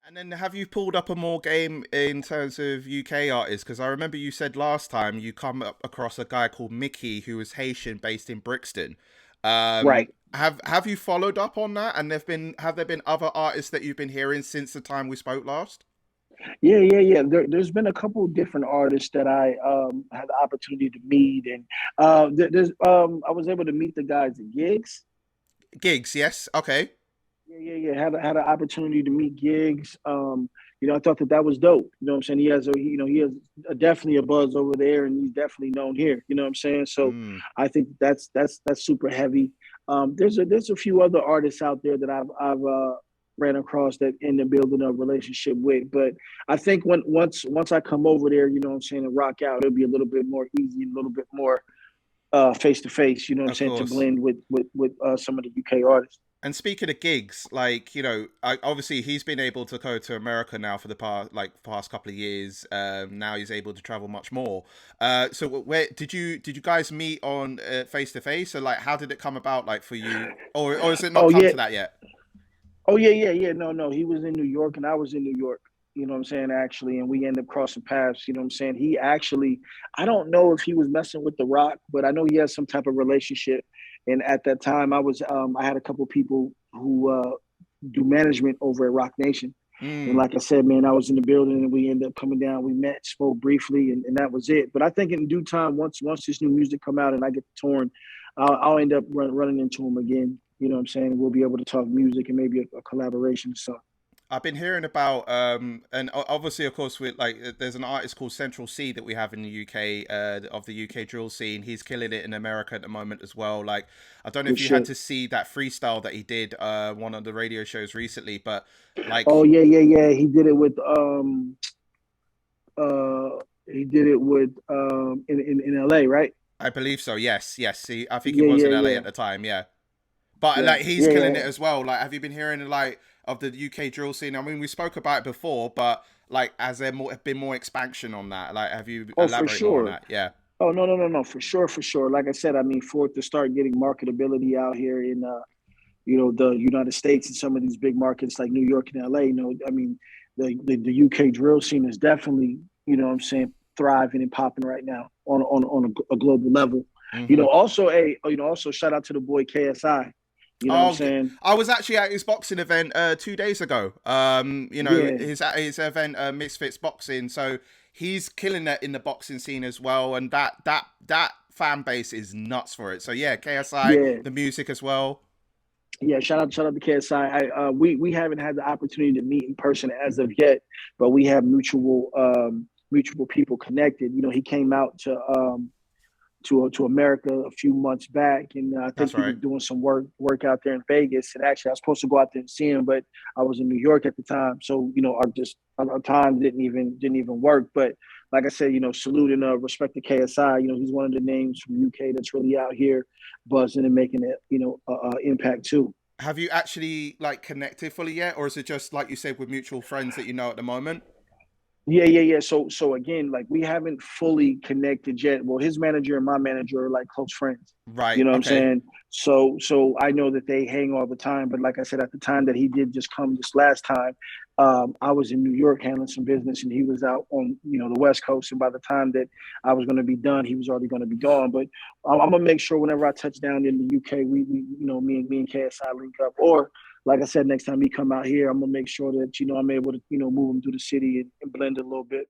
And then have you pulled up a more game in terms of UK artists? Because I remember you said last time you come up across a guy called Mickey who was Haitian based in Brixton. Right. Have you followed up on that? And have there been other artists that you've been hearing since the time we spoke last? Yeah. There's been a couple different artists that I had the opportunity to meet, and there's I was able to meet the guys at gigs. Gigs, yes. Okay. Yeah. Had an opportunity to meet gigs. I thought that was dope. You know what I'm saying? He has definitely a buzz over there, and he's definitely known here. You know what I'm saying? So Mm, I think that's super heavy. There's a few other artists out there that I've ran across that end up building a relationship with. But I think once I come over there, you know what I'm saying, and rock out, it'll be a little bit more easy, a little bit more face to face. You know what I'm of saying, to course. blend with some of the UK artists. And speaking of gigs, like obviously he's been able to go to America now for the past couple of years. Now he's able to travel much more. So where did you guys meet on face to face? So like, how did it come about, like for you, or has it not Oh come yeah, to that yet? yeah. No. He was in New York and I was in New York. You know what I'm saying, actually, and we ended up crossing paths. You know what I'm saying. He actually, I don't know if he was messing with The Rock, but I know he has some type of relationship. And at that time, I had a couple people who do management over at Rock Nation. And Mm. like I said, man, I was in the building and we ended up coming down. We met, spoke briefly, and that was it. But I think in due time, once this new music come out and I get the torn, I'll end up running into him again. You know what I'm saying? We'll be able to talk music and maybe a collaboration. So I've been hearing about and obviously of course with like there's an artist called Central C that we have in the UK of the UK drill scene. He's killing it in America at the moment as well. Like I don't know good if you had shit. to see that freestyle that he did one of the radio shows recently, but Oh like yeah. Uh he did it with in LA, right? I believe so. Yes, yes. I think he Yeah, was in yeah, LA yeah. at the time. Yeah, but Yeah. like he's Yeah, killing it yeah. as well. Like, have you been hearing like of the UK drill scene? I mean, we spoke about it before, but like, has there been more expansion on that? Like, have you Oh, for elaborate more on sure. that? Yeah, Oh no, for sure, for sure. Like I said, I mean, for it to start getting marketability out here in the United States and some of these big markets like New York and LA, I mean, the UK drill scene is definitely, you know what I'm saying, thriving and popping right now on a global level. hmm. Also shout out to the boy KSI. You know what I'm Oh, saying? I was actually at his boxing event 2 days ago. Yeah, His event, Misfits Boxing. So he's killing it in the boxing scene as well, and that fan base is nuts for it. So yeah, KSI, yeah. the music as well. Yeah, shout out to KSI. We haven't had the opportunity to meet in person as of yet, but we have mutual people connected. You know, he came out to America a few months back, and I think That's he was right. doing some work out there in Vegas. And actually, I was supposed to go out there and see him, but I was in New York at the time, so our time didn't even work. But like I said, salute and respect to KSI. You know, he's one of the names from UK that's really out here buzzing and making it impact too. Have you actually like connected fully yet, or is it just like you said with mutual friends that you know at the moment? Yeah. So again, like we haven't fully connected yet. Well, his manager and my manager are like close friends. Right. You know what I'm Okay. saying? So I know that they hang all the time. But like I said, at the time that he did just come this last time, I was in New York handling some business, and he was out on the West Coast. And by the time that I was going to be done, he was already going to be gone. But I'm gonna make sure whenever I touch down in the UK, we me and KSI link up, or like I said, next time he come out here, I'm gonna make sure that I'm able to move him through the city and blend it a little bit.